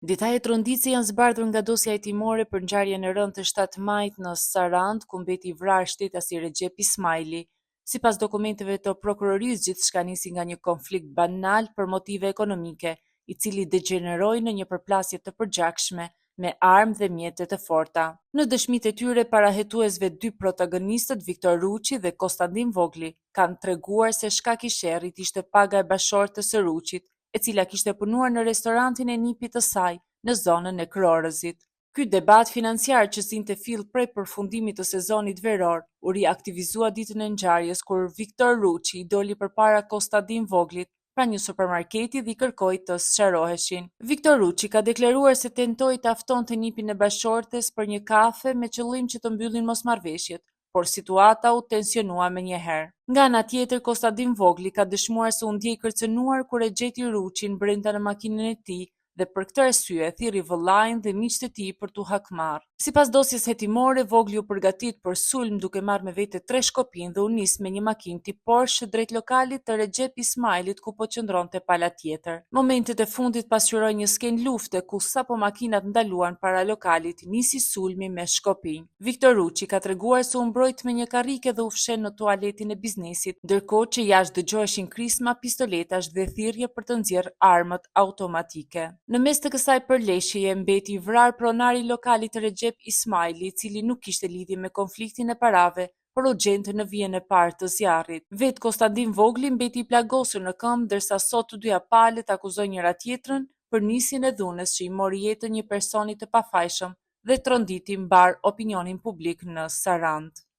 Detajet rënditëse janë zbardhur nga dosja hetimore për ngjarjen e rënë të 7 majit në Sarand, ku mbeti i vrarë shtetasi Recep Ismaili. Sipas dokumenteve të prokurorisë, gjithçka nisi nga një konflikt banal për motive ekonomike, i cili degeneroi në një përplasje të përgjakshme me armë dhe mjete të forta. Në dëshmitë e tyre, parahetuesve dy protagonistët, Viktor Ruçi dhe Konstantin Vogli, kanë treguar se shkak i sherrit ishte paga e bashortës së Ruçit, e cila kishte punuar në restorantin e nipit të saj në zonën e Krorëzit. Ky debat financiar që sinte fill prej përfundimit të sezonit veror, u riaktivizua ditën e ngjarjes kur Viktor Ruçi i doli përpara Konstantin Voglit pra një supermarketi dhe i kërkoi të sqaroheshin. Viktor Ruçi ka deklaruar se tentoi të aftonte nipin e bashortes për një kafe me qëllim që të mbyllin mosmarrveshjet, por situata u tensionua menjëherë. Nga ana tjetër, Konstantin Vogli ka dëshmuar se u ndjej kërcënuar kur e gjeti Ruçin brenda në makinën e tij dhe për këtë arsye thirri vëllain dhe miqtë e tij për t'u hakmarrë. Sipas dosjes hetimore, Vogli u përgatit për sulm duke marrë me vete 3 shkopin dhe u nis me një makinë tip Porsche drejt lokalit të Recep Ismailit ku po qëndronte pala tjetër. Momentet e fundit pasqyroi një skenë lufte ku sapo makinat ndaluan para lokalit, nisi sulmi me shkopinj. Viktor Ruçi ka treguar se u mbrojt me një karrike dhe u fshen në tualetin e biznesit, ndërkohë që jashtë dëgjoheshin krisma, pistoletash dhe thirrje për të nxjerrë armët automatike. Në mes të kësaj përleshjeje mbeti i vrarë pronari i lokalit Recep Ismaili, i cili nuk kishte lidhje me konfliktin e parave, por u gjente në vijën e parë të zjarrit. Vet Konstantin Vogli mbeti i plagosur në këmbë, ndërsa sot të dyja palët akuzojnë njëra tjetrën për nisjen e dhunës që i mori jetën një personi të pafajshëm dhe tronditi mbar opinionin publik në Sarand.